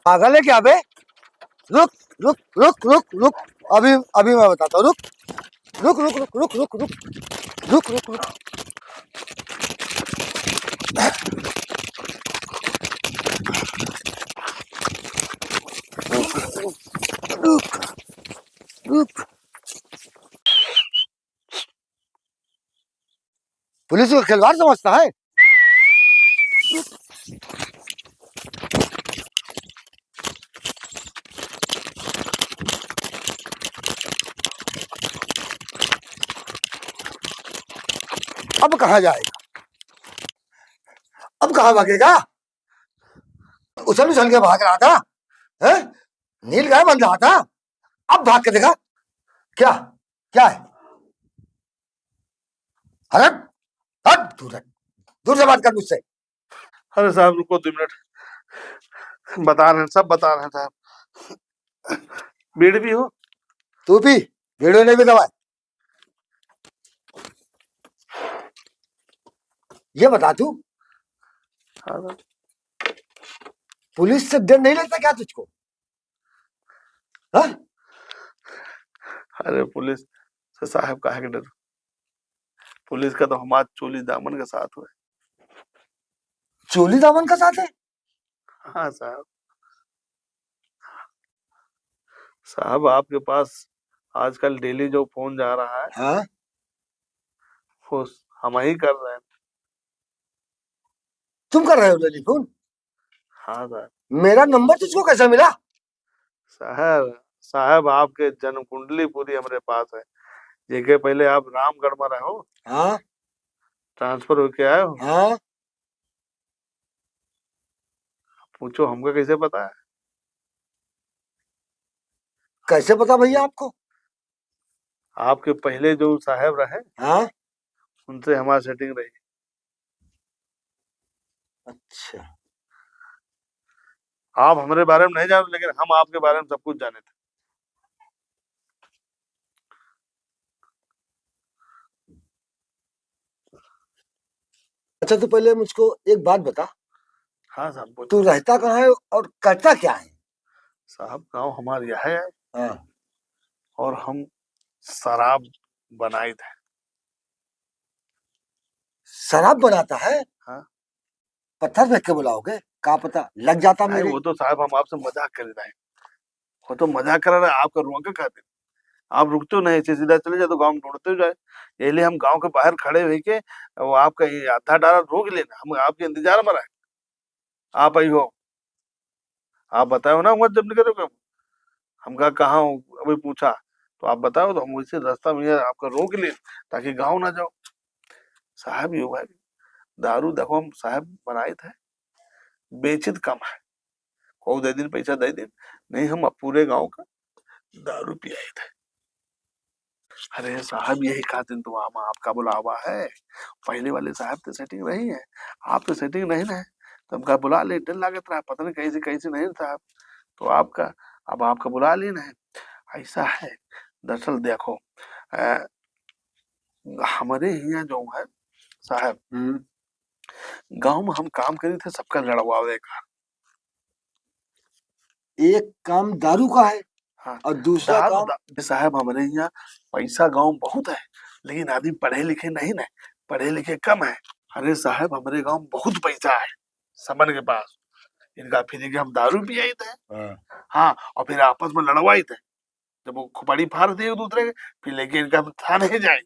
पागल है क्या बे? रुक रुक रुक रुक रुक, अभी अभी मैं बताता हूँ। रुक रुक रुक रुक रुक रुक रुक रुक रुक रुक। रुक रुक। पुलिस को खिलवाड़ समझता है? अब कहाँ जाएगा? अब कहाँ भागेगा? उछल उछल के भाग रहा था, है? नील गाय बन रहा था, अब भाग के देखा? क्या क्या है? अरे हट, दूर से बात कर मुझसे। अरे साहब रुको 2 मिनट, बता रहे हैं, सब बता रहे हैं साहब। बीड़ी भी हो? तू भी वीडियो ने भी दबाए। ये बता तू, हाँ। पुलिस से डर नहीं लगता क्या तुझको? हाँ? अरे पुलिस से साहब काहे के डर? पुलिस का तो हमारे चोली दामन के साथ हुए। चोली दामन का साथ है? हाँ साहब। साहब आपके पास आजकल डेली जो फोन जा रहा है, हाँ? वो हम ही कर रहे हैं। तुम कर रहे हो टेलीफोन? हाँ साहब। मेरा नंबर तुझको कैसे मिला? साहब साहब आपके जन्म कुंडली पूरी हमारे पास है। जेके पहले आप रामगढ़ में रहो, हाँ ट्रांसफर होके आए हो, हाँ। पूछो हमको कैसे पता है? कैसे पता भैया आपको? आपके पहले जो साहब रहे, हाँ? उनसे हमारी सेटिंग रही। अच्छा। आप हमारे बारे में नहीं जानते, लेकिन हम आपके बारे में सब कुछ जाने थे। अच्छा तू पहले मुझको एक बात बता, हाँ साहब तू बोलो। रहता कहाँ है और करता क्या है? साहब गांव हमारे यह है, हाँ। और हम शराब बनाए थे। शराब बनाता है? हाँ। पत्थर फेंक के बुलाओगे? क्या पता लग जाता नहीं मेरे। वो तो साहब हम आपसे मजाक कर रहे हैं। वो तो मजाक कर रहा है, आपका रुआ खाते। आप रुकते हो नहीं, ऐसे सीधा चले जाए तो गांव में ढूंढते हो जाए। इसलिए हम गांव के बाहर खड़े हुए के वो आपका ये आधा डाला रोक लेना, हम आपके इंतजार में रहे। आप आई हो, आप बताओ ना, मत जब निकलोगे। हम कहा कहाँ हो, अभी पूछा तो आप बताओ, तो हम वैसे रास्ता में आपका रोक ले ताकि गाँव ना जाओ। साहब यो भाई, दारू देखो हम साहब बनाए थे, बेचित कम है। को दे दिन पैसा दे दिन, नहीं हम पूरे गांव का दारू पियाए थे। अरे साहब यही खातिर तो हम आपका बुलावा है। पहले वाले साहब तो सेटिंग नहीं है, आप तो सेटिंग नहीं ना है, तो हमका बुला ले, डर लागत रहा, पता नहीं कैसे कैसे नहीं साहब। तो आपका, अब आपका बुला लेना है। ऐसा है, दरअसल देखो, अ, हमारे यहाँ जो है साहब, गांव में हम काम करे थे सबका लड़वावे का। एक काम दारू का है हाँ, और दूसरा काम? साहब हमारे यहाँ पैसा गांव बहुत है, लेकिन आदमी पढ़े लिखे नहीं ना, पढ़े लिखे कम है। अरे साहब हमारे गांव में बहुत पैसा है समन के पास, इनका फिर के हम दारू पियाए थे। हाँ, और फिर आपस में लड़वाए थे, जब वो खुपड़ी फाड़ थे एक दूसरे के, फिर लेके इनका हम थाने जाए,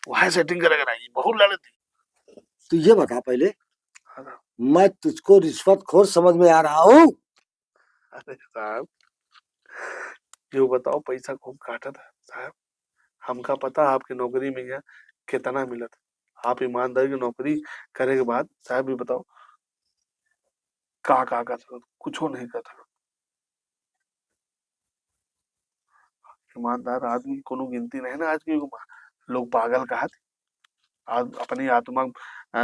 वहां सेटिंग करेगा नहीं, बहुत लड़े थे। तू ये बता पहले, हाँ। मैं तुझको रिश्वतखोर समझ में आ रहा हूँ? अरे साहब जो बताओ, पैसा खूब काटा था साहब। हमका पता आपकी नौकरी में यहाँ कितना मिला था। आप ईमानदारी की नौकरी करे के बाद साहब भी बताओ का कर सकते, कुछ नहीं कर सकते। ईमानदार आदमी की कोनो गिनती नहीं ना आज के युग में। लोग पागल कहा थे, आज अपनी आत्मा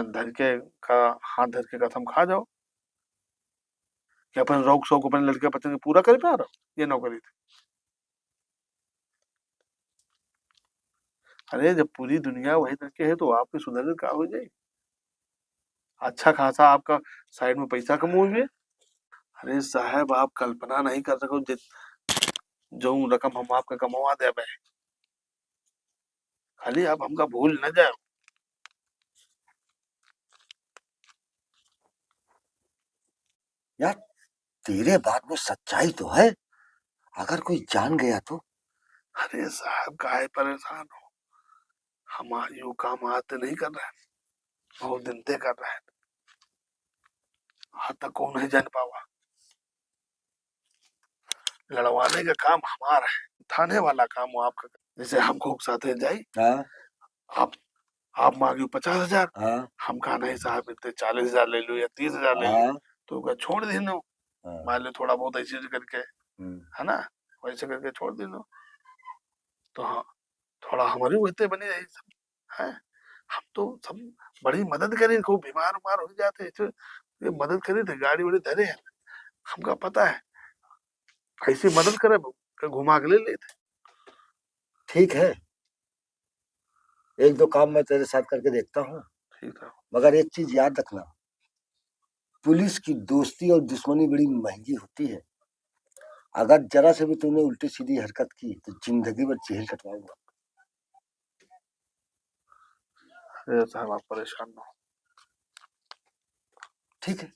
धर के का हाथ धर के कसम खा जाओ कि अपन रोक शोक अपने लड़के बच्चे को पूरा कर पा रहा हूँ, ये नौकरी थी। अरे जब पूरी दुनिया वही तरीके है तो आपकी सुधर का हो जाए। अच्छा खासा आपका साइड में पैसा कमाओगे, अरे साहब आप कल्पना नहीं कर सको जो रकम हम आपका कमवा दे बे, खाली आप हमका भूल न जाओ। यार तेरे बात में सच्चाई तो है, अगर कोई जान गया तो? अरे साहब काहे परेशान हो, हम यो काम आते नहीं कर रहे हैं, बहुत दिन से कर रहे हैं, आज तक कौन नहीं जान पावा। लड़वाने का काम हमारा है, थाने वाला काम वो आपका। जैसे हमको साथे जाई, हाँ आप आप मांगे 50,000, हाँ हम कहा नहीं साहब इतने 40,000 ले लो या 30,000 ले लो, हाँ तो क्या छोड़ देनो, हाँ, मान लो थोड़ा बहुत ऐसे करके, हम्म, है ना, वैसे करके छोड़ देनो। तो हाँ, थोड़ा हमारी होते बने रही सब है। हम तो सब बड़ी मदद करी, खूब बीमार उमार हो जाते हैं, तो ये मदद करी थे, गाड़ी वाड़ी धरे हैं, हमका पता है, ऐसी मदद करे घुमा के ले लेते। ठीक है, एक दो काम मैं तेरे साथ करके देखता हूँ, ठीक है। मगर एक चीज याद रखना, पुलिस की दोस्ती और दुश्मनी बड़ी महंगी होती है। अगर जरा से भी तूने उल्टी सीधी हरकत की तो जिंदगी भर जेल कटवाऊंगा। अरे साहब आप परेशान ना हो। ठीक है।